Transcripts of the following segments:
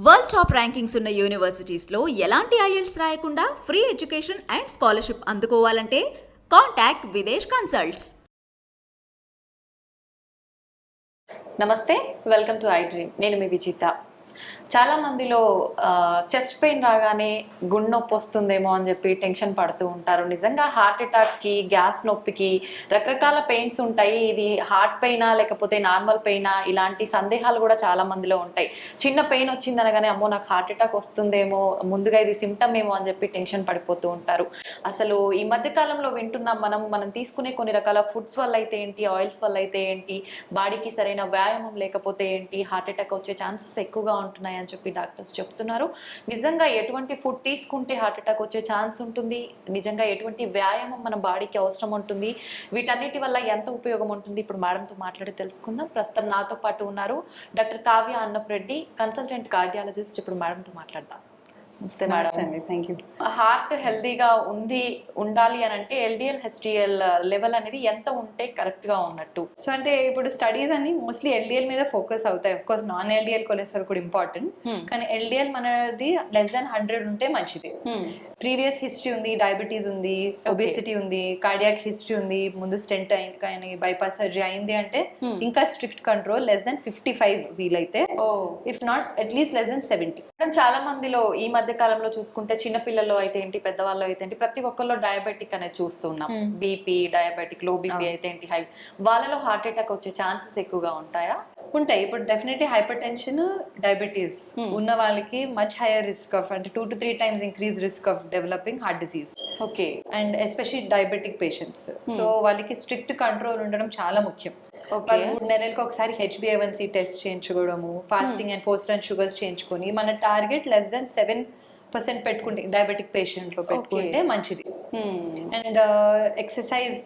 World top rankings ఉన్న యూనివర్సిటీస్లో ఎలాంటి IELTS రాయకుండా ఫ్రీ ఎడ్యుకేషన్ అండ్ స్కాలర్షిప్ అందుకోవాలంటే కాంటాక్ట్ విదేశ్ కన్సల్ట్స్. నమస్తే, వెల్కమ్ టు ఐ డ్రీమ్. నేను మీ విజిత. చాలా మందిలో చెస్ట్ పెయిన్ రాగానే గుండె నొప్పి వస్తుందేమో అని చెప్పి టెన్షన్ పడుతూ ఉంటారు. నిజంగా హార్ట్ అటాక్కి, గ్యాస్ నొప్పికి రకరకాల పెయిన్స్ ఉంటాయి. ఇది హార్ట్ పెయినా లేకపోతే నార్మల్ పెయినా, ఇలాంటి సందేహాలు కూడా చాలా మందిలో ఉంటాయి. చిన్న పెయిన్ వచ్చిందనగానే అమ్మో నాకు హార్ట్ అటాక్ వస్తుందేమో, ముందుగా ఇది సిమ్టమ్ ఏమో అని చెప్పి టెన్షన్ పడిపోతూ ఉంటారు. అసలు ఈ మధ్య కాలంలో వింటున్నాం మనం తీసుకునే కొన్ని రకాల ఫుడ్స్ వల్ల అయితే ఏంటి, ఆయిల్స్ వల్ల అయితే ఏంటి, బాడీకి సరైన వ్యాయామం లేకపోతే ఏంటి, హార్ట్ అటాక్ వచ్చే ఛాన్సెస్ ఎక్కువగా ఉంటున్నాయి అని చెప్పి డాక్టర్స్ చెప్తున్నారు. నిజంగా ఎటువంటి ఫుడ్ తీసుకుంటే హార్ట్ అటాక్ వచ్చే ఛాన్స్ ఉంటుంది, నిజంగా ఎటువంటి వ్యాయామం మన బాడీకి అవసరం ఉంటుంది, వీటన్నిటి వల్ల ఎంత ఉపయోగం ఉంటుంది, ఇప్పుడు మేడంతో మాట్లాడి తెలుసుకుందాం. ప్రస్తుతం నాతో పాటు ఉన్నారు doctor Kavya Annapreddy, consultant cardiologist. ఇప్పుడు మేడంతో మాట్లాడదాం. నమస్తే మేడం. Thank you. హార్ట్ హెల్దీగా ఉండాలి అని అంటే ఎల్డిఎల్ హెచ్డిఎల్ లెవెల్ అనేది ఎంత ఉంటే కరెక్ట్ గా ఉన్నట్టు? సో అంటే ఇప్పుడు స్టడీస్ అన్ని మోస్ట్లీ ఎల్డిఎల్ మీద ఫోకస్ అవుతాయి. Of course non LDL cholesterol కూడా ఇంపార్టెంట్, కానీ ఎల్డిఎల్ మనది <100 ఉంటే మంచిది. ప్రీవియస్ హిస్టరీ ఉంది, డయాబెటీస్ ఉంది, ఒబేసిటీ ఉంది, కార్డియాక్ హిస్టరీ ఉంది, ముందు స్టెంట్ కానీ బైపాస్ సర్జరీ అయింది అంటే ఇంకా స్ట్రిక్ట్ కంట్రోల్ <55 వీలైతే, ఇఫ్ నాట్ అట్లీస్ట్ <70. చాలా మందిలో ఈ మధ్య కాలంలో చూసుకుంటే చిన్న పిల్లల్లో అయితే ఏంటి, పెద్దవాళ్ళు అయితే ఏంటి, ప్రతి ఒక్కరిలో డయాబెటిక్ అనేది చూస్తున్నాం. బీపీ, డయాబెటిక్, లో బీపీ అయితే ఏంటి, హై, వాళ్ళలో హార్ట్ అటాక్ వచ్చే ఛాన్సెస్ ఎక్కువగా ఉంటాయా? ఉంటాయి. ఇప్పుడు డెఫినెట్లీ హైపర్ టెన్షన్, డయాబెటీస్ ఉన్న వాళ్ళకి మచ్ హైయర్ రిస్క్ ఆఫ్, అంటే 2 to 3 times increase risk of developing heart disease. Okay. And especially diabetic patients. So వాళ్ళకి స్ట్రిక్ట్ కంట్రోల్ ఉండడం చాలా ముఖ్యం. 3 నెలలకు ఒకసారి HbA1c టెస్ట్ చేయించుకోవడము, fasting and postprandial sugars చేయించుకొని మన టార్గెట్ <7% పెట్టుకుంటే డయాబెటిక్ పేషెంట్ లో పెట్టుకుంటే మంచిది. అండ్ ఎక్సర్సైజ్,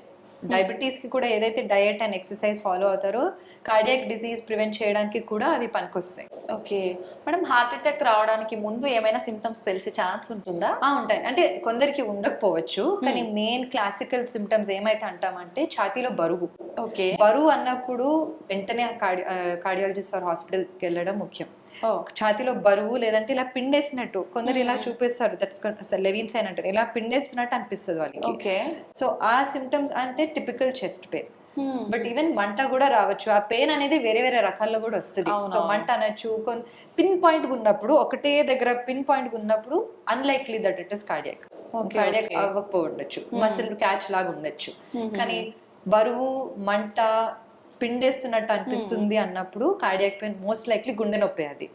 డయాబెటీస్ కి కూడా ఏదైతే డయట్ అండ్ ఎక్సర్సైజ్ ఫాలో అవుతారో కార్డియాక్ డిసీజ్ ప్రివెంట్ చేయడానికి కూడా అవి పనికొస్తాయి. ఓకే మేడం, హార్ట్ అటాక్ రావడానికి ముందు ఏమైనా సిమ్టమ్స్ తెలిసే ఛాన్స్ ఉంటుందా? ఉంటాయి. అంటే కొందరికి ఉండకపోవచ్చు, కానీ మెయిన్ క్లాసికల్ సిమ్టమ్స్ ఏమైతే అంటామంటే ఛాతీలో బరువు. ఓకే, బరువు అన్నప్పుడు వెంటనే కార్డియాలజిస్ట్ ఆర్ హాస్పిటల్కి వెళ్ళడం ముఖ్యం. ఛాతీలో బరువు లేదంటే ఇలా పిండేసినట్టు, కొందరు ఇలా చూపిస్తారు, దట్స్ లెవిన్ సైన్ అంటారు, ఇలా పిండేస్తున్నట్టు అనిపిస్తుంది వాళ్ళకి. ఓకే, సో ఆ సిమ్టమ్స్ అంటే typical chest pain. But even మంట కూడా రావచ్చు. ఆ పెయిన్ అనేది వేరే వేరే రకాల్లో కూడా వస్తుంది. సో మంట అనొచ్చు, పిన్ పాయింట్ ఉన్నప్పుడు, ఒకటే దగ్గర పిన్ పాయింట్ ఉన్నప్పుడు unlikely that it is cardiac. Cardiac అవ్వకపోవచ్చు, మసిల్ క్యాచ్ లాగా ఉండొచ్చు. కానీ బరువు, మంట, పిండేస్తున్నట్టు అనిపిస్తుంది అన్నప్పుడు కార్డియాక్ పెయిన్, మోస్ట్ లైక్లీ గుండె నొప్పి అది.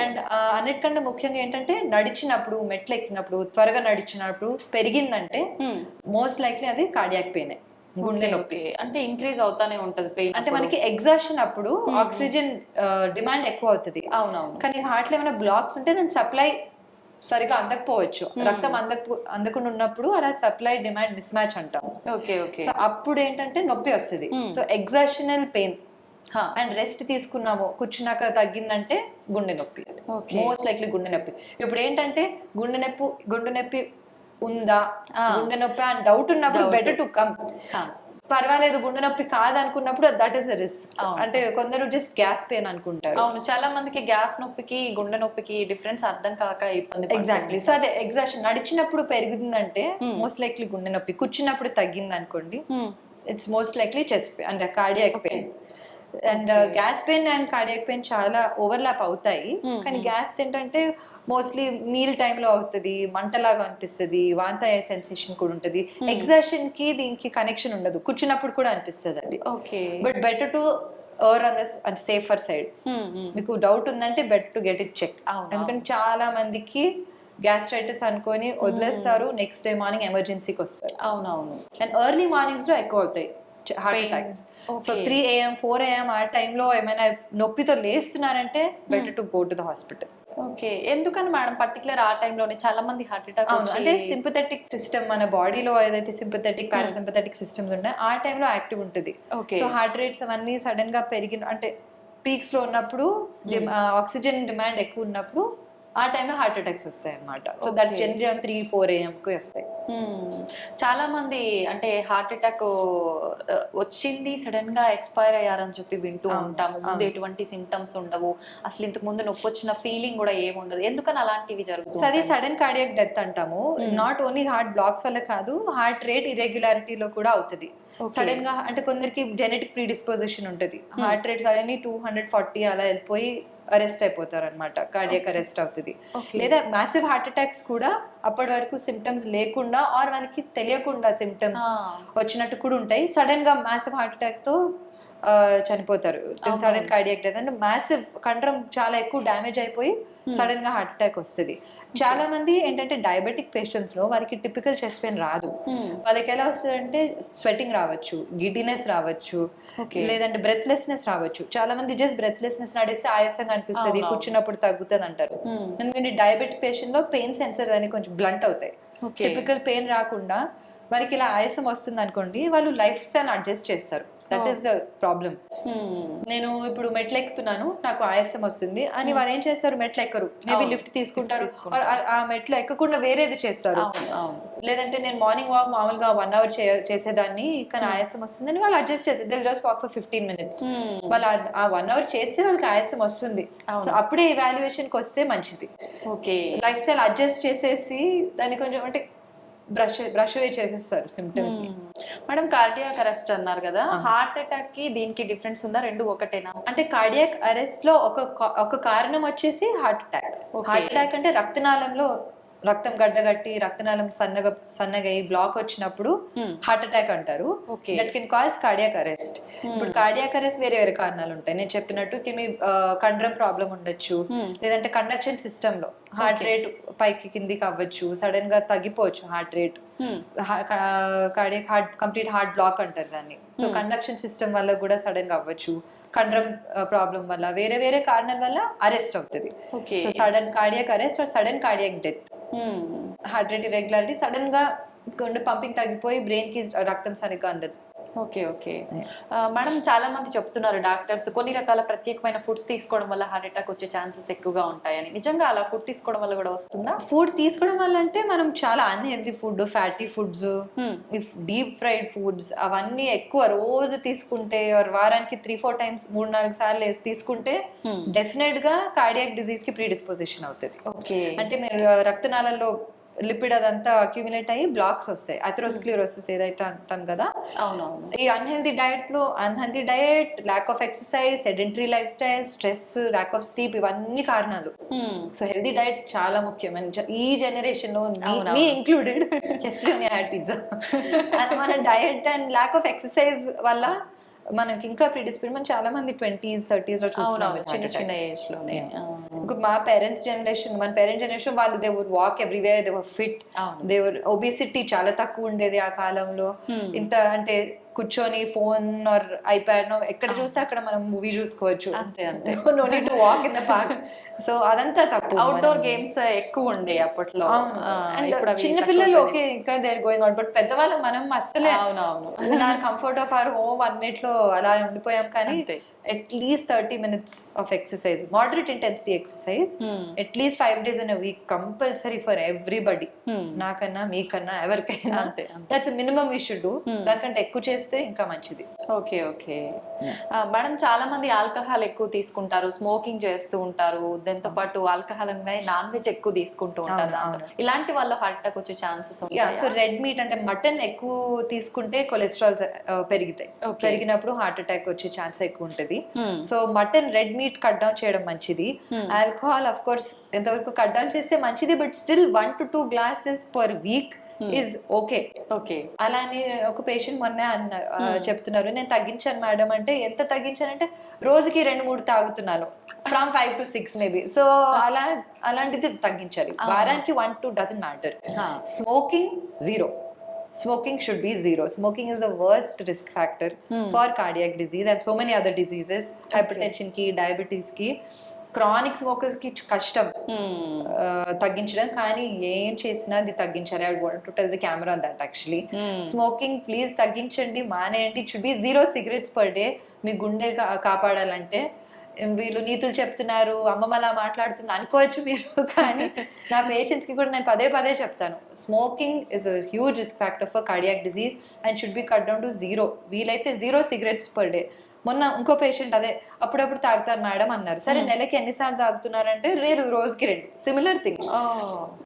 అండ్ అన్నిటికంటే ముఖ్యంగా ఏంటంటే నడిచినప్పుడు, మెట్లు ఎక్కినప్పుడు, త్వరగా నడిచినప్పుడు పెరిగిందంటే మోస్ట్ లైక్లీ అది కార్డియాక్ పెయిన్, గుండె నొప్పి. అంటే ఇంక్రీజ్ అవుతానే ఉంటది పెయిన్. అంటే మనకి ఎగ్జాషన్ అప్పుడు ఆక్సిజన్ డిమాండ్ ఎక్కువ అవుతుంది. అవునవును. కానీ హార్ట్ లో ఏమైనా బ్లాక్స్ ఉంటే దాని సప్లై సరిగా అందకపోవచ్చు, రక్తం అందకుండా ఉన్నప్పుడు అలా సప్లై డిమాండ్ మిస్ మ్యాచ్ అంటాం. Okay okay. సో అప్పుడు ఏంటంటే నొప్పి వస్తుంది. So exertional pain and rest తీసుకున్నాము, కూర్చున్నాక తగ్గిందంటే గుండె నొప్పి, మోస్ట్ లైక్లీ గుండె నొప్పి. ఇప్పుడు ఏంటంటే గుండె నొప్పి ఉందా, గుండె నొప్పి అని డౌట్ ఉన్నప్పుడు బెటర్ టు కమ్. పర్వాలేదు గుండె నొప్పి కాదనుకున్నప్పుడు దట్ ఈస్ రిస్క్. అంటే కొందరు జస్ట్ గ్యాస్ పెయిన్ అనుకుంటారు. అవును, చాలా మందికి గ్యాస్ నొప్పికి గుండె నొప్పికి డిఫరెన్స్ అర్థం కాక ఇబ్బంది. ఎగ్జాక్ట్లీ. సో అదే ఎగ్జాషన్, నడిచినప్పుడు పెరిగిందంటే మోస్ట్ లైక్లీ గుండె నొప్పి, కూర్చున్నప్పుడు తగ్గింది అనుకోండి it's most likely chest pain అంటే cardiac pain. And gas pain and cardiac pain చాలా ఓవర్లాప్ అవుతాయి. కానీ గ్యాస్ ఏంటంటే మోస్ట్లీ మీల్ టైంలో అవుతుంది, మంటలాగా అనిపిస్తుంది, వాంతి అయ్యే సెన్సేషన్ కూడా ఉంటుంది. ఎగ్జాషన్ కి దీనికి కనెక్షన్ ఉండదు, కూర్చున్నప్పుడు కూడా అనిపిస్తుంది అది. Okay, but better to err on the safer side. మీకు డౌట్ ఉందంటే better to get it check. ఎందుకంటే చాలా మందికి గ్యాస్ట్రైటిస్ అనుకొని వదిలేస్తారు, నెక్స్ట్ డే మార్నింగ్ ఎమర్జెన్సీకి వస్తారు. అవునవును. అండ్ ఎర్లీ మార్నింగ్స్ లో ఎక్కువ అవుతాయి heart attacks. So 3 AM 4 AM ఆ టైంలో ఏమైనా నొప్పితో లేస్తున్నారంటే better to go to the hospital. Okay, ఎందుకని మేడం పర్టికులర్ ఆ టైంలోనే చాలా మంది హార్ట్ అటాక్? అంటే సింపథెటిక్ సిస్టమ్, మన బాడీలో ఏదైతే సింపథెటిక్, పారాసింపథెటిక్ సిస్టమ్స్ ఉంటాయి ఆ టైంలో యాక్టివ్ ఉంటుంది. సో హార్ట్ రేట్స్ అవన్నీ సడన్ గా పెరిగిన, అంటే పీక్స్ లో ఉన్నప్పుడు ఆక్సిజన్ డిమాండ్ ఎక్కువ ఉన్నప్పుడు ఆ టైంలో హార్ట్ అటాక్స్ వస్తాయి అన్నమాట. సో దట్స్ జనరల్లీ 3-4 AM కి వస్తాయి. చాలా మంది అంటే హార్ట్ అటాక్ వచ్చింది సడన్ గా ఎక్స్పైర్ అయ్యారని చెప్పి వింటూ ఉంటాము. ముందు ఎటువంటి సిమ్టమ్స్ ఉండవు, అసలు ఇంతకు ముందు నొప్పి వచ్చిన ఫీలింగ్ కూడా ఏముండదు. ఎందుకని అలాంటివి జరుగుతుంది? అది సడన్ కార్డియాక్ డెత్ అంటాము. నాట్ ఓన్లీ హార్ట్ బ్లాక్స్ వల్ల కాదు, హార్ట్ రేట్ ఇర్రెగ్యులారిటీలో కూడా అవుతుంది. సడన్ గా అంటే కొందరికి జెనెటిక్ ప్రీడిస్పోజిషన్ ఉంటుంది, హార్ట్ రేట్ సడన్లీ 240 అలా వెళ్ళిపోయి అరెస్ట్ అయిపోతారు అనమాట, కార్డియాక్ అరెస్ట్ అవుతుంది. లేదా మ్యాసివ్ హార్ట్ అటాక్స్ కూడా అప్పటి వరకు సిమ్టమ్స్ లేకుండా ఆర్ వాళ్ళకి తెలియకుండా సిమ్టమ్స్ వచ్చినట్టు కూడా ఉంటాయి. సడన్ గా మ్యాసివ్ హార్ట్ అటాక్ తో చనిపోతారు. సడన్ కార్డియాక్ డెత్ అంటే మ్యాసివ్ కండరం చాలా ఎక్కువ డ్యామేజ్ అయిపోయి సడన్ గా హార్ట్ అటాక్ వస్తుంది. చాలా మంది ఏంటంటే డయాబెటిక్ పేషెంట్స్ లో వారికి టిపికల్ చెస్ట్ పెయిన్ రాదు. వాళ్ళకి ఎలా వస్తుందంటే స్వెటింగ్ రావచ్చు, గిడ్డినెస్ రావచ్చు, లేదంటే బ్రెత్లెస్నెస్ రావచ్చు. చాలా మంది జస్ట్ బ్రెత్లెస్నెస్ నడిస్తే ఆయాసంగా అనిపిస్తుంది, కూర్చున్నప్పుడు తగ్గుతుంది అంటారు. ఎందుకంటే డయాబెటిక్ పేషెంట్ లో పెయిన్ సెన్సర్స్ అని కొంచెం బ్లంట్ అవుతాయి. టిపికల్ పెయిన్ రాకుండా వాళ్ళకి ఇలా ఆయాసం వస్తుంది అనుకోండి, వాళ్ళు లైఫ్ స్టైల్ అడ్జస్ట్ చేస్తారు. That is the problem. నేను ఇప్పుడు మెట్లు ఎక్కుతున్నాను, నాకు ఆయాసం వస్తుంది అని వాళ్ళు ఏం చేస్తారు, మెట్లు ఎక్కరు, మేబీ లిఫ్ట్ తీసుకుంటారు, ఆ మెట్లు ఎక్కకుండా వేరేది చేస్తారు. లేదంటే నేను మార్నింగ్ వాక్ మామూలుగా 1 hour చేసేదాన్ని, కానీ ఆయాసం వస్తుందని వాళ్ళు అడ్జస్ట్ చేస్తారు. They just walk for 15 minutes. వాళ్ళు ఆ 1 hour చేస్తే వాళ్ళకి ఆయాసం వస్తుంది. సో అప్పుడే ఎవాల్యుయేషన్ కి వస్తే మంచిది. లైఫ్ స్టైల్ అడ్జస్ట్ చేసేసి దాన్ని కొంచెం అంటే బ్రష్ అవే చేసేస్తారు సిమ్టమ్స్. మేడం కార్డియాక్ అరెస్ట్ అన్నారు కదా, హార్ట్ అటాక్ కి దీనికి డిఫరెన్స్ ఉందా? రెండు ఒకటేనా? అంటే కార్డియాక్ అరెస్ట్ లో ఒక కారణం వచ్చేసి హార్ట్ అటాక్. హార్ట్ అటాక్ అంటే రక్తనాళంలో రక్తం గడ్డగట్టి రక్తనాళం సన్నగా బ్లాక్ వచ్చినప్పుడు హార్ట్ అటాక్ అంటారు. That can cause cardiac arrest. ఇప్పుడు కార్డియాక్ అరెస్ట్ వేరే వేరే కారణాలు ఉంటాయి. నేను చెప్పినట్టు కండరం ప్రాబ్లం ఉండొచ్చు, లేదంటే కండక్షన్ సిస్టమ్ లో హార్ట్ రేట్ పైకి కిందికి అవ్వచ్చు, సడన్ గా తగ్గిపోవచ్చు heart rate. Cardiac complete heart block అంటారు దాన్ని. సో కండక్షన్ సిస్టమ్ వల్ల కూడా సడన్ గా అవ్వచ్చు, కండరం ప్రాబ్లం వల్ల, వేరే వేరే కారణాల వల్ల అరెస్ట్ అవుతుంది. So sudden cardiac arrest are sudden cardiac death. Heart rate irregularity, sudden గా గుండె పంపింగ్ తగ్గిపోయి బ్రెయిన్ కి రక్తం సరిగ్గా అందదు. మేడం చాలా మంది చెప్తున్నారు డాక్టర్స్, కొన్ని రకాల ప్రత్యేకమైన ఫుడ్స్ తీసుకోవడం వల్ల హార్ట్ అటాక్ వచ్చే ఛాన్సెస్ ఎక్కువగా ఉంటాయని. నిజంగా అలా ఫుడ్ తీసుకోవడం వల్ల కూడా వస్తుందా? ఫుడ్ తీసుకోవడం వల్ల అంటే మనం చాలా unhealthy food, fatty foods, deep fried foods అవన్నీ ఎక్కువ రోజు తీసుకుంటే, వారానికి 3-4 times 3-4 సార్లు తీసుకుంటే డెఫినెట్ గా కార్డియాక్ డిజీజ్ కి ప్రీడిస్పోజిషన్ అవుతుంది. అంటే మీరు రక్తనాళాల్లో లిపిడ్ అదంతా అక్యూములేట్ అయ్యి బ్లాక్స్ వస్తాయి, అథెరోస్క్లెరోసిస్ ఏదైతే అంటాం కదా. ఈ unhealthy diet, lakh of exercise, sedentary life style, stress, lack of sleep, ఇవన్నీ కారణాలు. సో హెల్దీ డయట్ చాలా ముఖ్యం ఈ జనరేషన్ లో, me included. Yesterday had pizza. మన diet and lack of exercise వల్ల మనకి ఇంకా ప్రీడిస్పోజ్ చాలా మంది 20s 30s లో చూస్తున్నాం, చిన్న ఏజ్ లోనే. మా పేరెంట్స్ జనరేషన్, మన పేరెంట్స్ జనరేషన్ వాళ్ళు they would walk everywhere, they were fit, they were obesity చాలా తక్కువ ఉండేది ఆ కాలంలో. ఇంత అంటే కూర్చొని ఫోన్ ఆర్ ఐప్యాడ్ ఎక్కడ చూస్తే అక్కడ మనం మూవీ చూసుకోవచ్చు, అంతే అంతే. No need to walk in the park. So అదంతా తప్పు. అవుట్డోర్ గేమ్స్ ఎక్కువ ఉండే అప్పట్లో. చిన్న పిల్లలు ఓకే ఇంకా దేర్ గోయింగ్ ఆన్, బట్ పెద్దవాళ్ళం మనం అసలే కంఫర్ట్ ఆఫ్ అవర్ హోమ్ అన్నిట్లో అలా ఉండిపోయాం. కానీ at least 30 minutes of exercise, moderate intensity exercise, at least 5 days in a week compulsory for everybody. నాకన్నా మీకన్నా ఎవరికైనా that's minimum we should do. దానికంటే ఎక్కువ చేస్తే ఇంకా మంచిది. మేడం చాలా మంది ఆల్కహాల్ ఎక్కువ తీసుకుంటారు, స్మోకింగ్ చేస్తూ ఉంటారు, దాంతో పాటు ఆల్కహాల్ అనేది నాన్ వెజ్ ఎక్కువ తీసుకుంటూ ఉంటారు. ఇలాంటి వాళ్ళ హార్ట్ అటాక్ వచ్చే ఛాన్సెస్ ఉంటాయి. సో రెడ్ మీట్ అంటే మటన్ ఎక్కువ తీసుకుంటే కొలెస్ట్రాల్ పెరుగుతాయి, పెరిగినప్పుడు హార్ట్ అటాక్ వచ్చే ఛాన్స్ ఎక్కువ ఉంటుంది. So mutton, red meat cut down చేయడం మంచిది. ఆల్కహాల్ ఆఫ్ కోర్స్ ఎంతవరకు కట్ డౌన్ చేస్తే మంచిది, but still 1 to 2 glasses per week is okay. అలానే ఒక పేషెంట్ మొన్న చెప్తున్నారు, నేను తగ్గించాను మేడం అంటే, ఎంత తగ్గించానంటే రోజుకి 2-3 తాగుతున్నాను, ఫ్రమ్ 5 to 6 మేబీ. సో అలాంటిది తగ్గించాలి. వారానికి 1-2 doesn't matter. Smoking 0. Smoking should be 0. Smoking is the worst risk factor for cardiac disease and so many other diseases. Hypertension ki, diabetes ki. Chronic smokers కి కష్టం తగ్గించడం, కానీ ఏం చేసినా అది తగ్గించాలి. I want to tell the camera that actually smoking please తగ్గించండి, మానేయండి. It should be 0 cigarettes per day. మీ గుండె కాపాడాలంటే వీళ్ళు నీతులు చెప్తున్నారు, అమ్మమ్మలా మాట్లాడుతుంది అనుకోవచ్చు మీరు, కానీ నా పేషెంట్స్ కి కూడా నేను పదే పదే చెప్తాను, smoking is a huge risk factor for cardiac disease and should be cut down to 0, వీలైతే 0 సిగరెట్స్ పర్ డే. మొన్న ఇంకో పేషెంట్ అదే అప్పుడప్పుడు తాగుతారు మేడం అన్నారు. సరే నెలకి ఎన్నిసార్లు తాగుతున్నారంటే లేదు, రోజుకి 2, similar thing.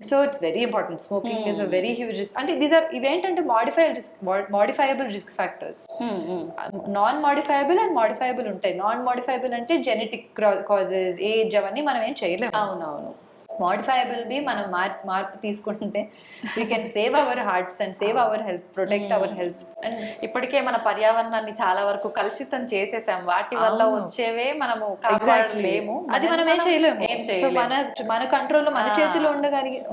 So it's very important. Smoking is a very huge risk. అంటే ఇవేంటంటే modifiable risk factors. Non modifiable and modifiable ఉంటాయి. నాన్ మాడిఫైయబుల్ అంటే జెనెటిక్ కాజెస్, ఏజ్, అవన్నీ మనం ఏం చేయలేము. అవునవును. మాడిఫైయబుల్ బి మనం మార్పు తీసుకుంటే we can save our hearts and save our health, protect our health. And ఇప్పటికే మన పర్యావరణాన్ని చాలా వరకు కలుషితం చేసేసాం, వాటి వల్ల వచ్చేవే మనము కాపాడలేము, అది మనం ఏం చేయలేము. ఏం సో చేయలేము. మన కంట్రోల్లో, మన చేతిలో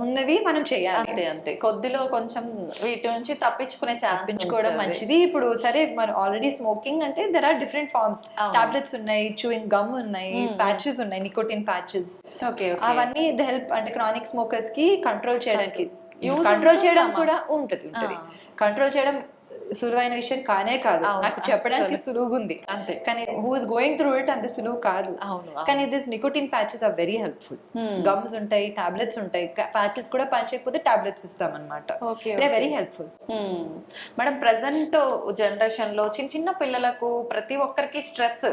ఉన్నవి మనం చేయాలి. అంతే అంతే, కొద్దిలో కొంచెం వీటి నుంచి తప్పించుకునే తప్పించుకోవడం మంచిది. ఇప్పుడు సరే మనం ఆల్రెడీ స్మోకింగ్ అంటే there are different forms. Tablets ఉన్నాయి, చూయింగ్ గమ్ ఉన్నాయి, ప్యాచెస్ ఉన్నాయి, నికోటిన్ ప్యాచెస్. అవన్నీ హెల్ప్ అంటే క్రానిక్ స్మోకర్స్ కి కంట్రోల్ చేయడానికి, కంట్రోల్ చేయడం కూడా ఉంటది. కంట్రోల్ చేయడం సులువైన విషయం కానే కాదు, నాకు చెప్పడానికి సులువుగా ఉంది అంతే, కానీ who is going through it అంత సులువు కాదు. కానీ this nicotine patches are very helpful. Gums ఉంటాయి, టాబ్లెట్స్ ఉంటాయి, ప్యాచెస్ కూడా పనిచేయకపోతే టాబ్లెట్స్ ఇస్తాం అనమాట. They very helpful. Madam, present generation లో చిన్న చిన్న పిల్లలకు ప్రతి ఒక్కరికి స్ట్రెస్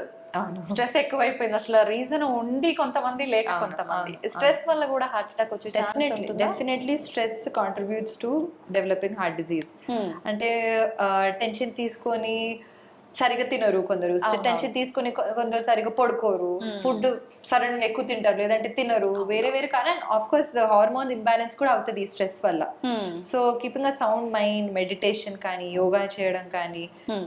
ఎక్కువైపోయింది. అసలు రీజన్ ఉండి కొంతమంది లేక కొంతమంది, స్ట్రెస్ వల్ల కూడా హార్ట్ అటాక్ వచ్చే ఛాన్స్ ఉంటుంది. Definitely stress contributes to developing heart disease. అంటే టెన్షన్ తీసుకొని సరిగా తినరు కొందరు, టెన్షన్ తీసుకొని కొందరు సరిగా పడుకోరు, ఫుడ్ సడన్ గా ఎక్కువ తింటారు లేదంటే తినరు, వేరే వేరే కారణం. ఆఫ్ కోర్స్ హార్మోన్ ఇంబ్యాలెన్స్ కూడా అవుతుంది ఈ స్ట్రెస్ వల్ల. So keeping a sound mind, meditation కానీ, యోగా చేయడం కానీ,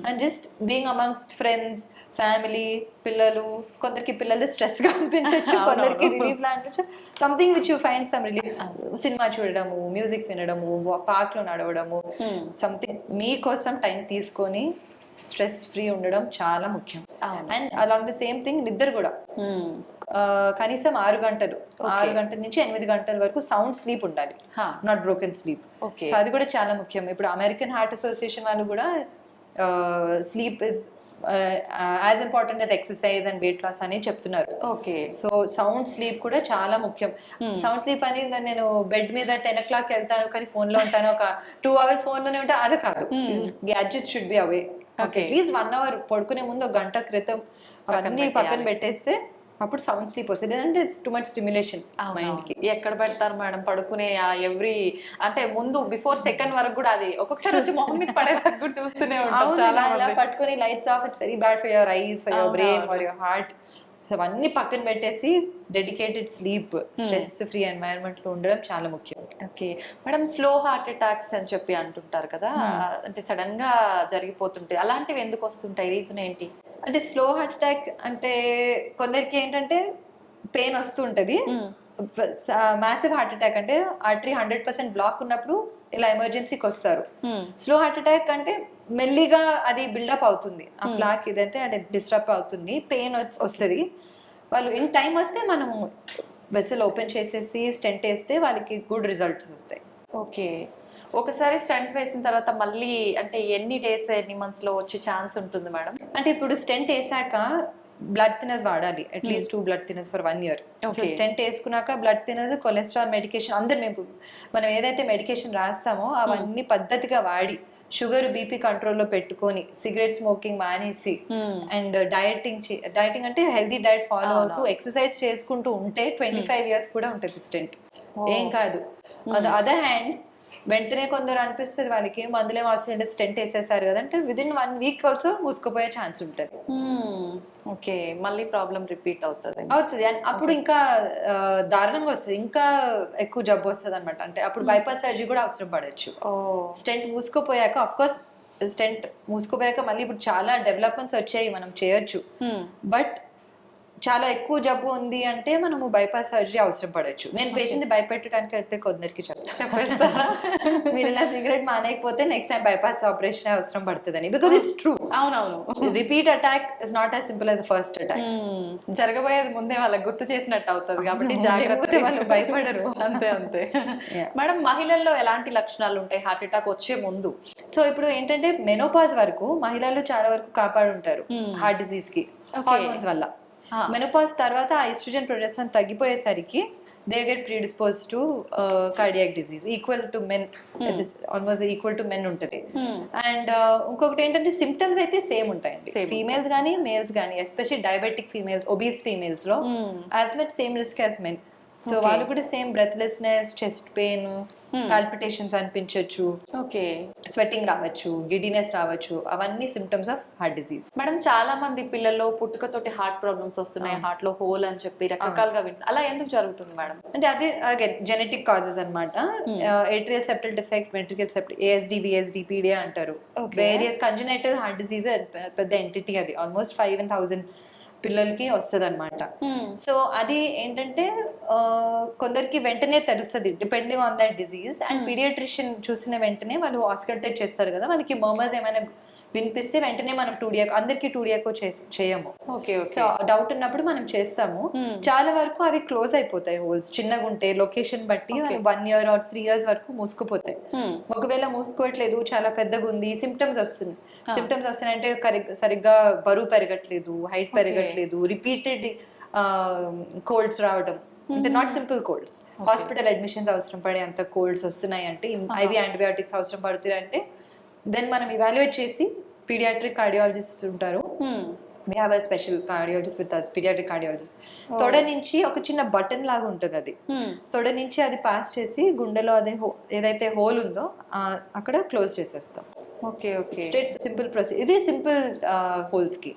and just being amongst friends, family, పిల్లలు, కొందరికి పిల్లలు స్ట్రెస్ గా అనిపించవచ్చు, కొందరికి రిలీఫ్ లా అనిపించచ్చు. Something which you find some relief. Cinema చూడడము, మ్యూజిక్ వినడము, పార్క్ లో నడవడము, సంథింగ్ మీకోసం టైం తీసుకొని స్ట్రెస్ ఫ్రీ ఉండడం చాలా ముఖ్యం. And along the same thing నిద్ర కూడా కనీసం 6 గంటల నుంచి 8 గంటల వరకు సౌండ్ స్లీప్ ఉండాలి, నాట్ బ్రోకెన్ స్లీప్. సో అది కూడా చాలా ముఖ్యం. ఇప్పుడు అమెరికన్ హార్ట్ అసోసియేషన్ వాళ్ళు కూడా sleep is as important as exercise and weight loss అని చెప్తున్నారు. సో సౌండ్ స్లీప్ కూడా చాలా ముఖ్యం. సౌండ్ స్లీప్ అనేది నేను బెడ్ మీద 10 o'clock వెళ్తాను కానీ ఫోన్ లో ఉంటాను, ఒక 2 hours ఫోన్ లోనే ఉంటాను, అది కాదు. Gadget should be away. At least 1 hour పడుకునే ముందు 1 గంట క్రితం అవన్నీ పక్కన పెట్టేస్తే అప్పుడు సౌండ్ స్లీప్ వస్తుంది. అంటే it's too much stimulation mind కి. ఎక్కడ పెడతారు మేడం పడుకునే ఎవ్రీ అంటే ముందు బిఫోర్ సెకండ్ వరకు కూడా అది ఒక్కొక్కసారి వచ్చి మొహం మీద పడేదాకా కూడా చూస్తూనే ఉంటాం. చాలా పట్టుకొని lights off, it's very bad for your eyes, for your brain, for your heart. అవన్నీ పక్కన పెట్టేసి dedicated sleep, stress free environment లో ఉండడం చాలా ముఖ్యం. Okay madam, slow heart attacks అని చెప్పి అంటుంటారు కదా, అంటే సడన్ గా జరిగిపోతుంటాయి, అలాంటివి ఎందుకు వస్తుంటాయి, రీజన్ ఏంటి? అంటే స్లో హార్ట్ అటాక్ అంటే కొందరికి ఏంటంటే పెయిన్ వస్తుంటది. మ్యాసివ్ హార్ట్ అటాక్ అంటే ఆర్టరీ 100% బ్లాక్ ఉన్నప్పుడు ఇలా ఎమర్జెన్సీకి వస్తారు. స్లో హార్ట్ అటాక్ అంటే మెల్లిగా అది బిల్డప్ అవుతుంది, ఆ ప్లాక్ ఇదంటే అంటే డిస్టర్బ్ అవుతుంది, పెయిన్ వస్తుంది. వాళ్ళు ఇన్ టైం వస్తే మనము వెసల్ ఓపెన్ చేసేసి స్టెంట్ వేస్తే వాళ్ళకి గుడ్ రిజల్ట్స్ వస్తాయి. ఓకే, ఒకసారి స్టెంట్ వేసిన తర్వాత మళ్ళీ అంటే ఎన్ని డేస్ ఎన్ని మంత్స్ లో వచ్చే ఛాన్స్ ఉంటుంది మేడం? అంటే ఇప్పుడు స్టెంట్ వేసాక బ్లడ్ థినర్స్ వాడాలి, at least 2 blood thinners for 1 year. So stent వేసుకున్నాక బ్లడ్ థినర్స్, కొలెస్ట్రాల్ మెడికేషన్ అందరు మనం ఏదైతే మెడికేషన్ రాస్తామో అవన్నీ పద్ధతిగా వాడి, షుగర్ బీపీ కంట్రోల్లో పెట్టుకొని, సిగరెట్ స్మోకింగ్ మానేసి, అండ్ డైటింగ్ అంటే హెల్దీ డైట్ ఫాలో అవుతూ ఎక్సర్సైజ్ చేసుకుంటూ ఉంటే 25 years కూడా ఉంటుంది స్టెంట్, ఏం కాదు. అదర్ హ్యాండ్ వెంటనే కొందరు అనిపిస్తుంది వాళ్ళకి మందులే అవసరం, స్టెంట్ వేసేసారు కదా అంటే విదిన్ 1 week ఆల్సో మూసుకుపోయే ఛాన్స్ ఉంటుంది. ఓకే, మళ్ళీ ప్రాబ్లం రిపీట్ అవుతుంది. అండ్ అప్పుడు ఇంకా దారుణంగా వస్తుంది, ఇంకా ఎక్కువ జబ్బు వస్తుంది అనమాట. అంటే అప్పుడు బైపాస్ సర్జరీ కూడా అవసరం పడవచ్చు. స్టెంట్ మూసుకుపోయాక, ఆఫ్ కోర్స్ స్టెంట్ మూసుకుపోయాక మళ్ళీ ఇప్పుడు చాలా డెవలప్మెంట్స్ వచ్చాయి, మనం చేయొచ్చు. బట్ చాలా ఎక్కువ జబ్బు ఉంది అంటే మనము బైపాస్ సర్జరీ అవసరం పడవచ్చు. నేను పేషెంట్ భయపెట్టడానికి అయితే కొందరికి చెప్తాను, మీరు ఇలా సిగరెట్ మానేయకపోతే నెక్స్ట్ టైం బైపాస్ ఆపరేషన్ అవసరం పడుతుందని. Because it's true. అవునవును, repeat attack is not as simple as first attack. జరగబోయేది ముందే వాళ్ళకి గుర్తు చేసినట్టు అవుతుంది కాబట్టి జాగ్రత్త, వాళ్ళు భయపడరు. అంతే అంతే. మేడం, మహిళల్లో ఎలాంటి లక్షణాలు ఉంటాయి హార్ట్ అటాక్ వచ్చే ముందు? సో ఇప్పుడు ఏంటంటే మెనోపాజ్ వరకు మహిళలు చాలా వరకు కాపాడుంటారు హార్ట్ డిసీజ్ కి హార్మోన్స్ వల్ల. మెనోపాజ్ తర్వాత ఆ ఈస్ట్రోజన్ ప్రొజెస్ట్రాన్ తగ్గిపోయేసరికి they get predispose to cardiac disease equal to men, almost equal to men ఉంటుంది. అండ్ ఇంకొకటి ఏంటంటే సిమ్టమ్స్ అయితే సేమ్ ఉంటాయండి, ఫీమేల్స్ కానీ మేల్స్ కానీ, especially diabetic females, obese females లో as much same risk as men. So వాళ్ళు కూడా same breathlessness, chest pain, palpitations అనిపించవచ్చు, ఓకే, స్వెట్టింగ్ రావచ్చు, గిడినెస్ రావచ్చు, అవన్నీ symptoms of heart disease. Madam చాలా మంది పిల్లల్లో పుట్టుకతోటి హార్ట్ ప్రాబ్లమ్స్ వస్తున్నాయి, హార్ట్ లో హోల్ అని చెప్పి రకరకాలుగా అలా ఎందుకు జరుగుతుంది మేడం? అంటే అదే జెనెటిక్ కాజెస్ అనమాట. Atrial septal defect, ventricular septal, ASD, VSD, PDA అంటారు. వేరియస్ కంజనైటల్ హార్ట్ డిసీజ్ పెద్ద ఎంటిటీ, అది ఆల్మోస్ట్ 5,000 పిల్లలకి వస్తుంది అనమాట. సో అది ఏంటంటే కొందరికి వెంటనే తెలుస్తుంది depending on that disease. And paediatrician చూసిన వెంటనే వాళ్ళు ఆస్కల్టేట్ చేస్తారు కదా, మనకి మర్మర్స్ ఏమైనా వినిపిస్తే వెంటనే మనం అందరికి 2 డియాకో చేయము. సో డౌట్ ఉన్నప్పుడు మనం చేస్తాము. చాలా వరకు అవి క్లోజ్ అయిపోతాయి హోల్స్, చిన్నగా ఉంటే లొకేషన్ బట్టి 1 year or 3 years వరకు మూసుకుపోతాయి. ఒకవేళ మూసుకోవట్లేదు, చాలా పెద్దగా ఉంది, సిమ్టమ్స్ వస్తున్నాయంటే సరిగ్గా బరువు పెరగట్లేదు, హైట్ పెరగట్లేదు, రిపీటెడ్ కోల్డ్స్ రావడం, అంటే not simple Colts, hospital admissions అవసరం పడే అంత కోల్డ్స్ వస్తున్నాయి అంటే, ఐవి యాంటీబయాటిక్స్ అవసరం పడుతున్నాయి అంటే, దెన్ మనం ఇవాల్యుయేట్ చేసి, పీడియాట్రిక్ కార్డియాలజిస్ట్ ఉంటారు, we have a special cardiologist with us, pediatric cardiologist. తొడ నుంచి ఒక చిన్న బటన్ లాగా ఉంటుంది, అది తొడ నుంచి అది పాస్ చేసి గుండెలో అదే ఏదైతే హోల్ ఉందో అక్కడ క్లోజ్ చేసేస్తాం. Okay okay, straight simple procedure. ఇది సింపుల్ హోల్స్ కి.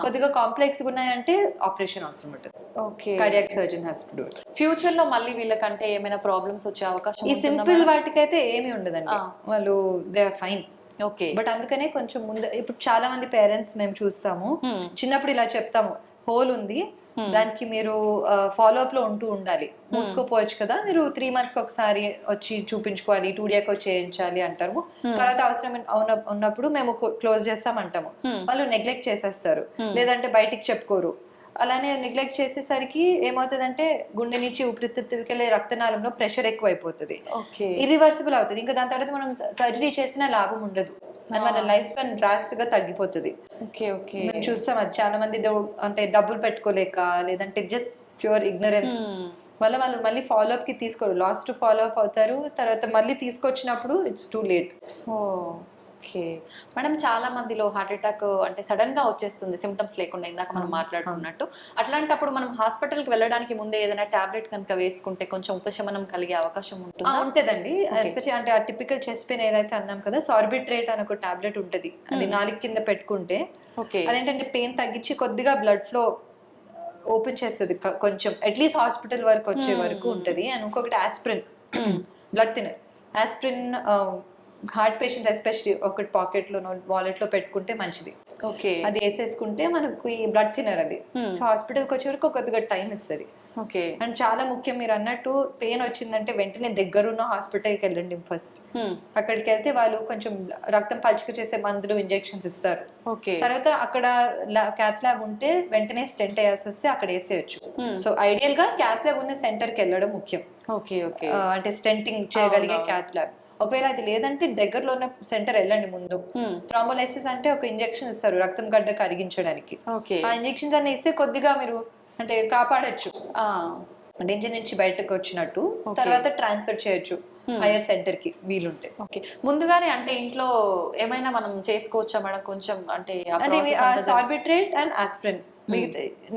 కొద్దిగా కాంప్లెక్స్ ఉన్నాయంటే ఆపరేషన్ అవసరం ఉంటుంది. Okay, cardiac surgeon has to do it. Future లో మళ్ళీ వీళ్ళకంటే ఏమైనా ప్రాబ్లమ్స్ వచ్చే అవకాశం? ఈ సింపుల్ వాటికైతే ఏమీ ఉండదండి, వాళ్ళు they are fine. Okay, but అందుకనే కొంచెం ముందు, ఇప్పుడు చాలా మంది పేరెంట్స్ మేము చూస్తాము, చిన్నప్పుడు ఇలా చెప్తాము, హోల్ ఉంది, దానికి మీరు ఫాలో అప్ లో ఉండాలి, మూసుకోపోవచ్చు కదా, మీరు 3 months ఒకసారి వచ్చి చూపించుకోవాలి, 2 డియాకో చేయించాలి అంటారు. తర్వాత అవసరం ఉన్నప్పుడు మేము క్లోజ్ చేస్తాం అంటాము. వాళ్ళు నెగ్లెక్ట్ చేసేస్తారు, లేదంటే బయటికి చెప్పుకోరు. అలానే నెగ్లెక్ట్ చేసేసరికి ఏమవుతుందంటే గుండె నుంచి ఊపిరితిత్తులకెళ్ళే రక్తనాళంలో ప్రెషర్ ఎక్కువ అయిపోతుంది, ఇరివర్సిబుల్ అవుతుంది. ఇంకా దాని తర్వాత మనం సర్జరీ చేసిన లాభం ఉండదు, మన లైఫ్ స్పాన్ డ్రాస్టిక్ గా తగ్గిపోతుంది. మేము చూస్తాం అది చాలా మంది, అంటే డబ్బులు పెట్టుకోలేక, లేదంటే జస్ట్ ప్యూర్ ఇగ్నరెన్స్ వల్ల వాళ్ళు మళ్ళీ ఫాలో అప్ కి తీసుకోరు, లాస్ట్ ఫాలో అప్ అవుతారు. తర్వాత మళ్ళీ తీసుకొచ్చినప్పుడు it's too late. Okay madam, చాలా మందిలో హార్ట్ అటాక్ అంటే సడన్ గా వచ్చేస్తుంది, సిమ్టమ్స్ లేకుండా, ఇందాక మనం మాట్లాడుకున్నట్టు. అట్లాంటప్పుడు మనం హాస్పిటల్ కి వెళ్ళడానికి ముందే ఏదైనా టాబ్లెట్ కనుక వేసుకుంటే కొంచెం ఉపశమనం కలిగే అవకాశం ఉంటుందండి. ఎస్పెషల్లీ అంటే ఆ టిపికల్ చెస్ట్ పెయిన్ ఏదైతే అన్నాం కదా, సార్బిట్రేట్ అని ఒక టాబ్లెట్ ఉంటుంది, అది నాలుగు కింద పెట్టుకుంటే అదేంటంటే పెయిన్ తగ్గించి కొద్దిగా బ్లడ్ ఫ్లో ఓపెన్ చేస్తుంది కొంచెం, అట్లీస్ట్ హాస్పిటల్ వరకు వచ్చే వరకు ఉంటుంది. అండ్ ఇంకొకటి aspirin, blood thinner. Aspirin heart patients especially ఒకటి పాకెట్ లో వాలెట్ లో పెట్టుకుంటే మంచిది. అది వేసేసుకుంటే మనకు ఈ బ్లడ్ థిన్నర్ అది. సో హాస్పిటల్కి వచ్చే వరకు కొద్దిగా టైం ఇస్తుంది. అండ్ చాలా ముఖ్యం, మీరు అన్నట్టు పెయిన్ వచ్చిందంటే వెంటనే దగ్గరున్న హాస్పిటల్కి వెళ్ళండి ఫస్ట్. అక్కడికి వెళ్తే వాళ్ళు కొంచెం రక్తం పలుచక చేసే మందులు, ఇంజెక్షన్స్ ఇస్తారు. తర్వాత అక్కడ క్యాత్ ల్యాబ్ ఉంటే వెంటనే స్టెంట్ వేయాల్సి వస్తే అక్కడ వేసేయచ్చు. సో ఐడియల్ గా క్యాత్ ల్యాబ్ ఉన్న సెంటర్ కి వెళ్ళడం ముఖ్యం, అంటే స్టెంటింగ్ చేయగలిగే క్యాత్ ల్యాబ్. ఒకవేళ అది లేదంటే దగ్గరలో ఉన్న సెంటర్ వెళ్ళండి ముందు. థ్రాంబోలైసిస్ అంటే ఒక ఇంజెక్షన్ ఇస్తారు రక్తం గడ్డ కరిగించడానికి. ఆ ఇంజెక్షన్స్ అన్ని ఇస్తే కొద్దిగా మీరు అంటే కాపాడచ్చు, డేంజర్ నుంచి బయటకు వచ్చినట్టు. తర్వాత ట్రాన్స్ఫర్ చేయొచ్చు హైయర్ సెంటర్ కి వీలుంటే. ముందుగానే అంటే ఇంట్లో ఏమైనా మనం చేసుకోవచ్చా మేడం? కొంచెం అంటే Sorbitrate and aspirin,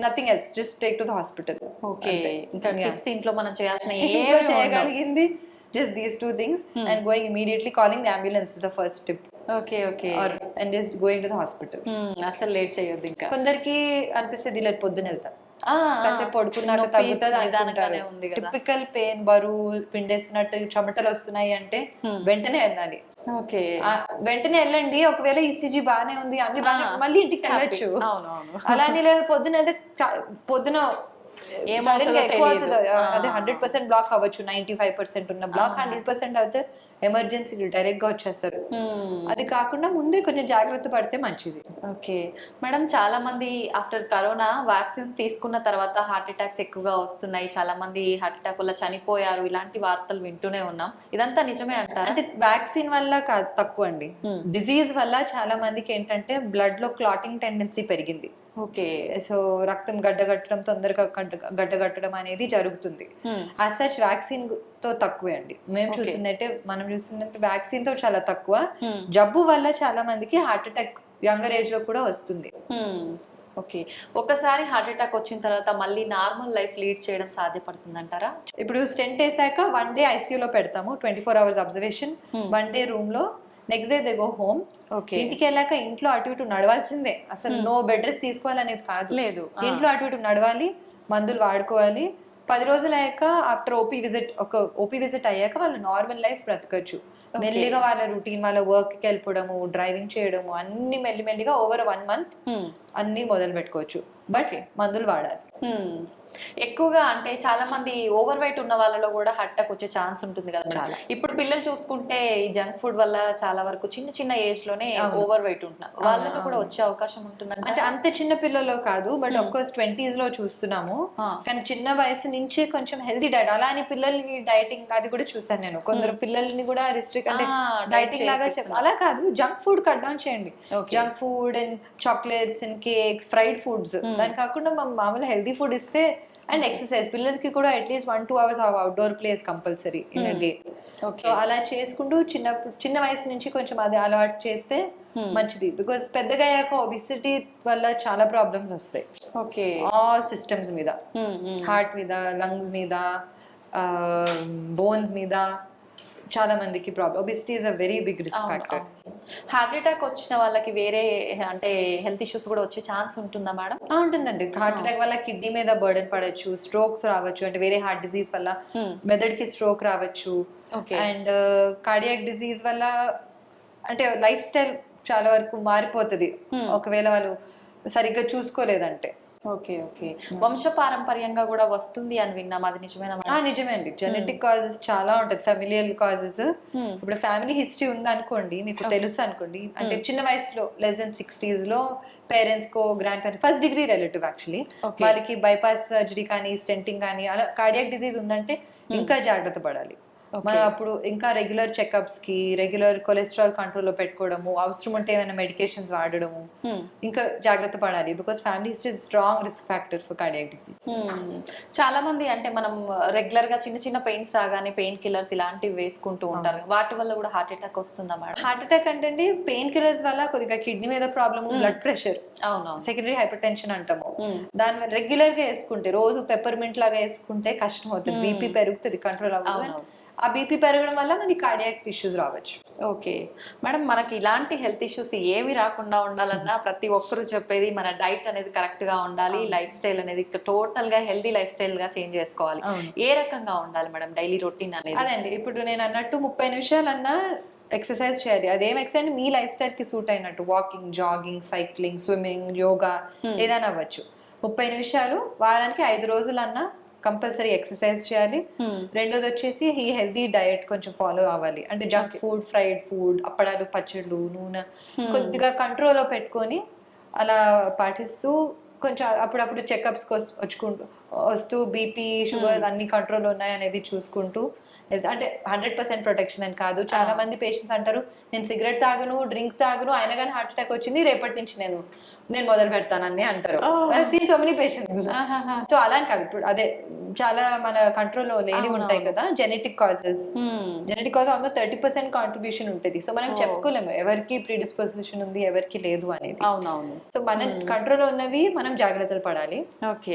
nothing else, just take to the hospital. ఇంట్లో మనం చేయాల్సిన చేయగలిగింది just these two things, and going immediately, calling the ambulance is the first tip. And just going to the hospital. అసలు లేట్ చేయొద్దు. ఇంకా కొందరికి అనిపిస్తుంది ఇలా పొద్దున వెళ్తా, కాసేపు పడుకున్నాక తగ్గుతుంది అనుకుంటారు. టిపికల్ పెయిన్, బరువు పిండేస్తున్నట్టు, చెమటలు వస్తున్నాయి అంటే వెంటనే వెళ్ళాలి. వెంటనే వెళ్ళండి. ఒకవేళ ఈసీజీ బాగానే ఉంది, అన్ని మళ్ళీ ఇంటికి వెళ్ళొచ్చు. అలానే లేదు పొద్దున ఎక్కువ అవుతుంది, అదే 100% బ్లాక్ అవ్వచ్చు, 95% ఉన్న బ్లాక్ 100% అయితే ఎమర్జెన్సీ డైరెక్ట్ గా వచ్చేస్తారు. అది కాకుండా ముందే కొంచెం జాగ్రత్త పడితే మంచిది. మేడం, చాలా మంది ఆఫ్టర్ కరోనా వ్యాక్సిన్స్ తీసుకున్న తర్వాత హార్ట్ అటాక్స్ ఎక్కువగా వస్తున్నాయి, చాలా మంది హార్ట్ అటాక్ వల్ల చనిపోయారు, ఇలాంటి వార్తలు వింటూనే ఉన్నాం. ఇదంతా నిజమే అంటారా? అంటే వ్యాక్సిన్ వల్ల తక్కువ అండి, డిజీజ్ వల్ల చాలా మందికి ఏంటంటే బ్లడ్ లో క్లాటింగ్ టెండెన్సీ పెరిగింది. ఓకే. సో రక్తం గడ్డగట్టడం, తొందరగా గడ్డగట్టడం అనేది జరుగుతుంది. యాజ్ సచ్ వ్యాక్సిన్ తో తక్కువే అండి. మనం చూస్తున్నట్టు వ్యాక్సిన్ తో చాలా తక్కువ. జబ్బు వల్ల చాలా మందికి హార్ట్ అటాక్ యంగర్ ఏజ్ లో కూడా వస్తుంది. ఓకే. ఒకసారి హార్ట్ అటాక్ వచ్చిన తర్వాత మళ్ళీ నార్మల్ లైఫ్ లీడ్ చేయడం సాధ్యపడుతుంది అంటారా? ఇప్పుడు స్టెంట్ వేసాక 1 day ఐసీయూలో పెడతాము, 24 hours అబ్జర్వేషన్, 1 day రూమ్ లో, next day they go home. Okay. ఇంటికి వెళ్ళాక ఇంట్లో అటు ఇటు నడవాల్సిందే, అసలు నో బెడ్ రెస్ట్ తీసుకోవాలనేది కాదు. లేదు. ఇంట్లో అటు ఇటు నడవాలి, మందులు వాడుకోవాలి. 10 రోజులు అయ్యాక ఆఫ్టర్ ఓపీ విజిట్ అయ్యాక వాళ్ళు నార్మల్ లైఫ్ బ్రతకచ్చు. మెల్లిగా వాళ్ళ రొటీన్, వాళ్ళ వర్క్ కి వెళ్ళిపోవడము, డ్రైవింగ్ చేయడము అన్ని మెల్లిమెల్లిగా ఓవర్ 1 month అన్ని మొదలు పెట్టుకోవచ్చు. బట్ మందులు వాడాలి. ఎక్కువగా అంటే చాలా మంది ఓవర్ వెయిట్ ఉన్న వాళ్ళలో కూడా హార్ట్ అటాక్ వచ్చే ఛాన్స్ ఉంటుంది కదా. చాలా. ఇప్పుడు పిల్లలు చూసుకుంటే ఈ జంక్ ఫుడ్ వల్ల చాలా వరకు చిన్న చిన్న ఏజ్ లోనే ఓవర్ వెయిట్ ఉంటున్నారు, వాళ్ళలో కూడా వచ్చే అవకాశం ఉంటుంది. అంటే అంత చిన్న పిల్లల్లో కాదు, బట్ ఆఫ్ కోర్స్ 20s లో చూస్తున్నాము. కానీ చిన్న వయసు నుంచే కొంచెం హెల్తీ డైట్, అలా అని పిల్లలకి డైటింగ్ అది కూడా చూసాను నేను. కొందరు పిల్లల్ని కూడా రిస్ట్రిక్ట్ అంటే డైటింగ్ లాగా అలా కాదు, జంక్ ఫుడ్ కట్ డౌన్ చేయండి. Junk food and chocolates and cakes, fried foods, దాని కాకుండా మామూలు హెల్తీ ఫుడ్ ఇస్తే, అండ్ ఎక్సర్సైజ్, పిల్లలకి కూడా at least 1-2 hours outdoor place compulsory in day. So అలా చేసుకుంటూ చిన్న వయసు నుంచి కొంచెం అది అలవాటు చేస్తే మంచిది. బికాస్ పెద్దగా అయ్యాక ఒబిసిటీ వల్ల చాలా ప్రాబ్లమ్స్ వస్తాయి. ఓకే. ఆల్ సిస్టమ్స్ మీద, హార్ట్ మీద, లంగ్స్ మీద, బోన్స్ మీద చాలా మందికి problem. Obesity is a very big risk factor. Heart attack వచ్చిన వాళ్ళకి వేరే అంటే హెల్త్ ఇష్యూస్ కూడా వచ్చే ఛాన్స్ ఉంటుందా మేడం? ఉంటుందండి. హార్ట్ అటాక్ వల్ల కిడ్నీ మీద బర్డెన్ పడచ్చు, స్ట్రోక్స్ రావచ్చు, అంటే వేరే హార్ట్ డిసీజ్ వల్ల మెదడుకి స్ట్రోక్ రావచ్చు, అండ్ కార్డియాక్ డిసీజ్ వల్ల అంటే లైఫ్ స్టైల్ చాలా వరకు మారిపోతుంది ఒకవేళ వాళ్ళు సరిగ్గా చూసుకోలేదంటే. ఓకే. ఓకే. వంశపారంపర్యంగా కూడా వస్తుంది అని విన్నాం, అది నిజమేనా? నిజమే అండి. జెనెటిక్ కాజెస్ చాలా ఉంటాయి, ఫెమిలియల్ కాజెస్. ఇప్పుడు ఫ్యామిలీ హిస్టరీ ఉంది అనుకోండి, మీకు తెలుసు అనుకోండి, అంటే చిన్న వయసులో లెస్ దెన్ 60s లో పేరెంట్స్ కో, grandparents, first degree relative actually, వాళ్ళకి బైపాస్ సర్జరీ కానీ, స్టెంటింగ్ కానీ, అలా కార్డియాక్ డిసీజ్ ఉందంటే ఇంకా జాగ్రత్త పడాలి. మనం అప్పుడు ఇంకా రెగ్యులర్ చెకప్స్ కి, రెగ్యులర్ కొలెస్ట్రాల్ కంట్రోల్ లో పెట్టుకోవడము, అవసరం ఉంటే ఏమైనా మెడికేషన్స్ వాడడము, ఇంకా జాగ్రత్త పడాలి. Because family history strong risk factor for cardiac disease. చాలా మంది అంటే మనం రెగ్యులర్ గా చిన్న చిన్న పెయిన్స్ రాగానే పెయిన్ కిల్లర్స్ ఇలాంటివి వేసుకుంటూ ఉంటారు, వాటి వల్ల కూడా హార్ట్ అటాక్ వస్తుందా మేడం? హార్ట్ అటాక్ అంటే పెయిన్ కిల్లర్స్ వల్ల కొద్దిగా కిడ్నీ మీద problem, blood pressure, secondary hyper tension అంటాము. దాని వల్ల రెగ్యులర్ గా వేసుకుంటే, రోజు పెప్పర్మెంట్ లాగా వేసుకుంటే కష్టం అవుతుంది, బీపీ పెరుగుతుంది, కంట్రోల్ అవ్వదు. ఆ బీపీ పెరగడం వల్ల మనకి కార్డియాక్ ఇష్యూస్ రావచ్చు. ఓకే మేడం, మనకి ఇలాంటి హెల్త్ ఇష్యూస్ ఏమి రాకుండా ఉండాలన్నా ప్రతి ఒక్కరు చెప్పేది మన డైట్ అనేది కరెక్ట్ గా ఉండాలి, లైఫ్ స్టైల్ అనేది టోటల్ గా హెల్దీ లైఫ్ స్టైల్ గా చేంజ్ చేసుకోవాలి. ఏ రకంగా ఉండాలి మేడం డైలీ రొటీన్ అనేది? అదండి, ఇప్పుడు నేను అన్నట్టు 30 నిమిషాలన్నా ఎక్సర్సైజ్ చేయాలి. అదేం ఎక్సర్సైజ్ మీ లైఫ్ స్టైల్ కి సూట్ అయినట్టు, walking, jogging, cycling, swimming, yoga ఏదైనా అవ్వచ్చు. 30 నిమిషాలు వారానికి 5 రోజులన్నా కంపల్సరీ ఎక్సర్సైజ్ చేయాలి. రెండోది వచ్చేసి ఈ హెల్దీ డయట్ కొంచెం ఫాలో అవ్వాలి. అంటే జంక్ ఫుడ్, ఫ్రైడ్ ఫుడ్, అప్పడాలు, పచ్చళ్ళు, నూనె కొద్దిగా కంట్రోల్లో పెట్టుకొని అలా పాటిస్తూ, కొంచెం అప్పుడప్పుడు చెకప్స్ వస్తూ బీపీ, షుగర్ అన్ని కంట్రోల్ ఉన్నాయి అనేది చూసుకుంటూ, అంటే 100% ప్రొటెక్షన్ అని కాదు. చాలా మంది పేషెంట్స్ అంటారు, నేను సిగరెట్ తాగను, డ్రింక్స్ తాగను, అయినా కానీ హార్ట్ అటాక్ వచ్చింది, రేపటి నుంచి నేను మొదలు పెడతానని అంటారు. So many patients. సో అలా కాదు, ఇప్పుడు అదే చాలా మన కంట్రోల్లో లేని ఉంటాయి కదా genetic causes. Genetic cause almost 30% contribution ఉంటుంది. సో మనం చెప్పుకోలేము ఎవరికి ప్రీడిస్పోజిషన్ ఉంది, ఎవరికి లేదు అనేది. సో మన కంట్రోల్లో ఉన్నవి మనం జాగ్రత్తలు పడాలి,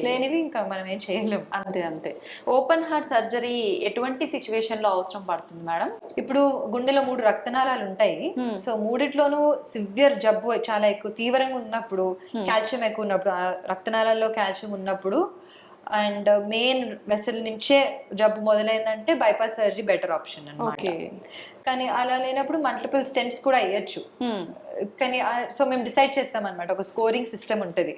లేనివి ఇంకా మనం ఏం చేయలేము. అంతే. ఓపెన్ హార్ట్ సర్జరీ ఎటువంటి సిచ్యువేషన్ లో అవసరం పడుతుంది మేడం? ఇప్పుడు గుండెలో 3 రక్తనాళాలు ఉంటాయి. సో మూడిట్లోనూ సివియర్ జబ్బు చాలా ఎక్కువ తీవ్రంగా ఉన్నప్పుడు, కాల్షియం ఎక్కువ ఉన్నప్పుడు, రక్తనాళాల్లో కాల్షియం ఉన్నప్పుడు, అండ్ మెయిన్ వెసల్ నుంచే జబ్బు మొదలైందంటే బైపాస్ సర్జరీ బెటర్ ఆప్షన్ అన్నమాట. కానీ అలా లేనప్పుడు మల్టిపుల్ స్టెంట్స్ కూడా వేయచ్చు. కానీ సో మేము డిసైడ్ చేస్తాం అనమాట, ఒక స్కోరింగ్ సిస్టమ్ ఉంటుంది.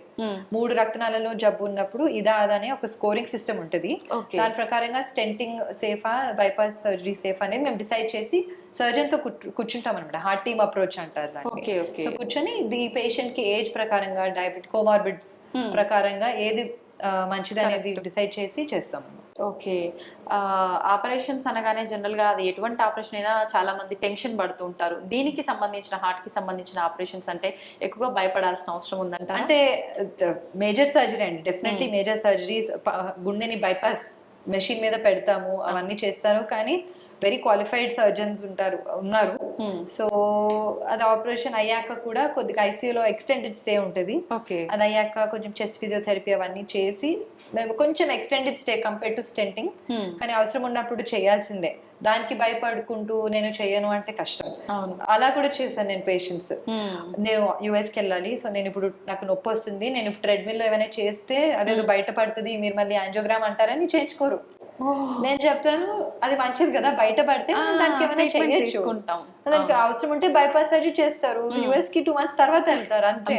3 రక్తనాళాలలో జబ్బు ఉన్నప్పుడు ఇదా అనే ఒక స్కోరింగ్ సిస్టమ్ ఉంటుంది. దాని ప్రకారంగా స్టెంటింగ్ సేఫా, బైపాస్ సర్జరీ సేఫ్ అనేది మేము డిసైడ్ చేసి సర్జన్ తో కూర్చుంటాం అనమాట. హార్ట్ టీమ్ అప్రోచ్ అంటారు దాన్ని. సో కూర్చొని ఈ పేషెంట్ కి ఏజ్ ప్రకారంగా, డయాబెటిక్, కోమార్బిడ్స్ ప్రకారంగా ఏది మంచిది అనేది డిసైడ్ చేసి చేస్తాం. ఓకే. ఆపరేషన్స్ అనగానే జనరల్‌గా అది ఎటువంటి ఆపరేషన్ అయినా చాలా మంది టెన్షన్ పడుతూ ఉంటారు. దీనికి సంబంధించిన హార్ట్‌కి సంబంధించిన ఆపరేషన్స్ అంటే ఎక్కువగా భయపడాల్సిన అవసరం ఉందంటారా? అంటే మేజర్ సర్జరీ అండి, డెఫినెట్లీ మేజర్ సర్జరీస్. గుండెని బైపాస్ మెషిన్ మీద పెడతాము, అవన్నీ చేస్తారు, కానీ వెరీ క్వాలిఫైడ్ సర్జన్స్ ఉన్నారు. సో అది ఆపరేషన్ అయ్యాక కూడా కొద్దిగా ఐసీయూలో ఎక్స్టెండెడ్ స్టే ఉంటుంది. ఓకే. అది అయ్యాక కొంచెం చెస్ట్ ఫిజియోథెరపీ అవన్నీ చేసి మేము కొంచెం extended stay compare to stenting, కానీ అవసరం ఉన్నప్పుడు చేయాల్సిందే. దానికి భయపడుకుంటూ నేను చేయను అంటే కష్టం. అవును. అలా కూడా చేశాను నేను పేషెంట్స్. నేను యుఎస్కి వెళ్ళాలి, సో నేను ఇప్పుడు నాకు నొప్పి వస్తుంది, నేను ఇప్పుడు ట్రెడ్మిల్ లో ఏమైనా చేస్తే అదేదో బయటపడుతుంది, మీరు మళ్ళీ యాంజియోగ్రామ్ అంటారని చేయించుకోరు. నేను చెప్తాను అది మంచిది కదా, బయట పడితే మనం దానికి ఏమైనా చేయొచ్చు, దానికి అవసరం ఉంటే బైపాస్ సర్జరీ చేస్తారు, యుఎస్ కి 2 months తర్వాత వెళ్తారు, అంతే.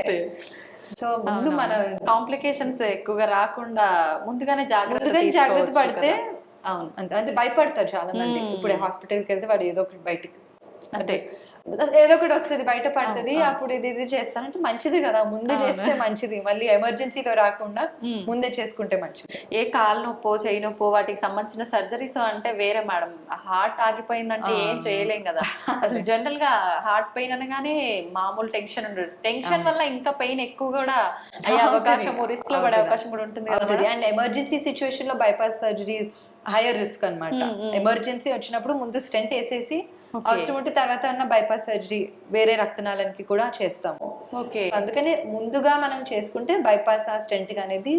సో ముందు మన కాంప్లికేషన్స్ ఎక్కువగా రాకుండా ముందుగానే జాగ్రత్త పడితే. అవును. అంతే భయపడతారు చాలా మంది. ఇప్పుడు హాస్పిటల్కి వెళ్తే వాడు ఏదో ఒకటి బయటకి అంటే ఏదో ఒకటి వస్తుంది, బయట పడుతుంది, అప్పుడు ఇది చేస్తానంటే మంచిది కదా, ముందే చేస్తే మంచిది, మళ్ళీ ఎమర్జెన్సీలో రాకుండా ముందే చేసుకుంటే మంచిది. ఏ కాలు నొప్పో చెయ్యి నొప్పో వాటికి సంబంధించిన సర్జరీస్ అంటే వేరే మేడం. హార్ట్ ఆగిపోయిందంటే ఏం చేయలేం కదా. అసలు జనరల్ గా హార్ట్ పెయిన్ అనగానే మామూలు టెన్షన్ ఉండదు, టెన్షన్ వల్ల ఇంకా పెయిన్ ఎక్కువ కూడా అయ్యే అవకాశం, రిస్క్ లో పడే అవకాశం కూడా ఉంటుంది కదా. అండ్ ఎమర్జెన్సీ సిచ్యువేషన్ లో బైపాస్ సర్జరీ హైయర్ రిస్క్ అన్నమాట. ఎమర్జెన్సీ వచ్చినప్పుడు ముందు స్టెంట్ వేసేసి అవసరం ఉంటే తర్వాత అన్న బైపాస్ సర్జరీ వేరే రక్తనాళానికి కూడా చేస్తాము. అందుకనే ముందుగా మనం చేసుకుంటే బైపాస్ ఆ స్టెంట్ అనేది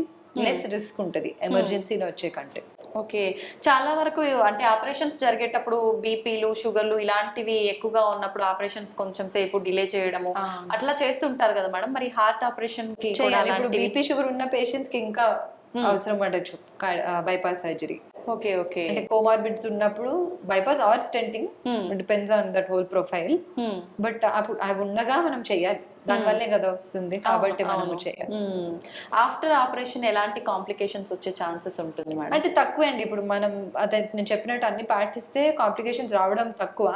లెస్ రిస్క్ ఉంటుంది ఎమర్జెన్సీలో వచ్చే కంటే. ఓకే. చాలా వరకు అంటే ఆపరేషన్స్ జరిగేటప్పుడు బీపీలు షుగర్లు ఇలాంటివి ఎక్కువగా ఉన్నప్పుడు ఆపరేషన్స్ కొంచెం సేపు డిలే చేయడము అట్లా చేస్తుంటారు కదా మేడం. మరి హార్ట్ ఆపరేషన్ కి ఇప్పుడు బీపీ షుగర్ ఉన్న పేషెంట్స్ కి ఇంకా అవసరం పడచ్చు బైపాస్ సర్జరీ. ఓకే. ఓకే. అంటే కోమార్బిడ్స్ ఉన్నప్పుడు bypass or stenting, depends on that whole profile. But అప్పుడు అవి ఉండగా మనం చేయాలి, దానివల్లే కదా వస్తుంది, కాబట్టి మనం చేయాలి. ఆఫ్టర్ ఆపరేషన్ ఎలాంటి కాంప్లికేషన్స్ వచ్చే ఛాన్సెస్ ఉంటుంది మేడం? అంటే తక్కువ అండి. ఇప్పుడు మనం అదే నేను చెప్పినట్టు అన్ని పాటిస్తే కాంప్లికేషన్స్ రావడం తక్కువ.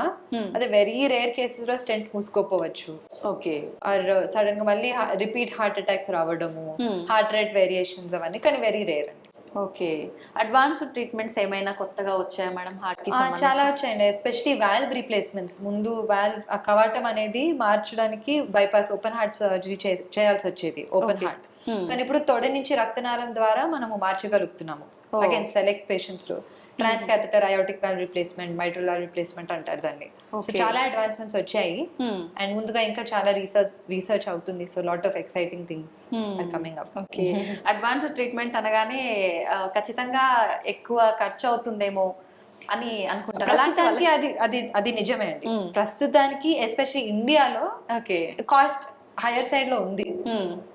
అదే వెరీ రేర్ కేసెస్ లో స్టెంట్ మూసుకోపోవచ్చు. ఓకే. ఆర్ సడన్ గా మళ్ళీ రిపీట్ హార్ట్ అటాక్స్ రావడము, హార్ట్ రేట్ వేరియేషన్స్ అవన్నీ, కానీ వెరీ రేర్ అండి. ఓకే. అడ్వాన్స్డ్ ట్రీట్మెంట్స్ ఏమైనా కొత్తగా వచ్చాయా మేడం హార్ట్ కి సంబంధించి? చాలా వచ్చాయండి, ఎస్పెషల్లీ వాల్వ్ రీప్లేస్మెంట్స్. ముందు వాల్వ్ కవాటం అనేది మార్చడానికి బైపాస్ ఓపెన్ హార్ట్ సర్జరీ చేయాల్సి వచ్చేది, ఓపెన్ హార్ట్. కానీ ఇప్పుడు తొడ నుంచి రక్తనాళం ద్వారా మనము మార్చగలుగుతున్నాము. అగైన్ సెలెక్ట్ పేషెంట్స్ లో transcatheter aortic valve replacement, mitral valve replacement అంటారు దాన్ని. సో చాలా అడ్వాన్స్మెంట్స్ వచ్చాయి, అండ్ ముందుగా ఇంకా చాలా రీసెర్చ్ అవుతుంది. So lot of exciting things are coming up. Okay. Advanced treatment అనగానే ఖచ్చితంగా ఎక్కువ ఖర్చు అవుతుందేమో అని అనుకుంటారు. ప్రస్తుతానికి అది నిజమే అండి. ప్రస్తుతానికి ఎస్పెషల్లీ ఇండియాలో కాస్ట్ హైయర్ సైడ్ లో ఉంది.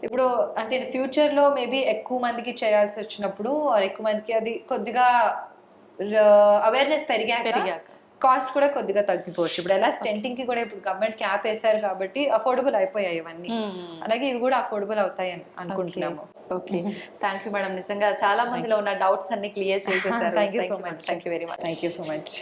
ఇప్పుడు అంటే ఫ్యూచర్ లో మేబీ ఎక్కువ మందికి చేయాల్సి వచ్చినప్పుడు ఎక్కువ మందికి అది కొద్దిగా అవేర్నెస్ పెరిగాక కాస్ట్ కూడా కొద్దిగా తగ్గిపోవచ్చు. ఇప్పుడు ఎలా స్టెంటింగ్ కి కూడా ఇప్పుడు గవర్నమెంట్ క్యాప్ వేశారు కాబట్టి అఫోర్డబుల్ అయిపోయాయి ఇవన్నీ, అలాగే ఇవి కూడా అఫోర్డబుల్ అవుతాయి అని అనుకుంటున్నాము. ఓకే. థ్యాంక్ యూ మేడం, నిజంగా చాలా మందిలో ఉన్న డౌట్స్ అన్ని క్లియర్ చేసేసారు. Thank you so much. Thank you very much. Thank you so much.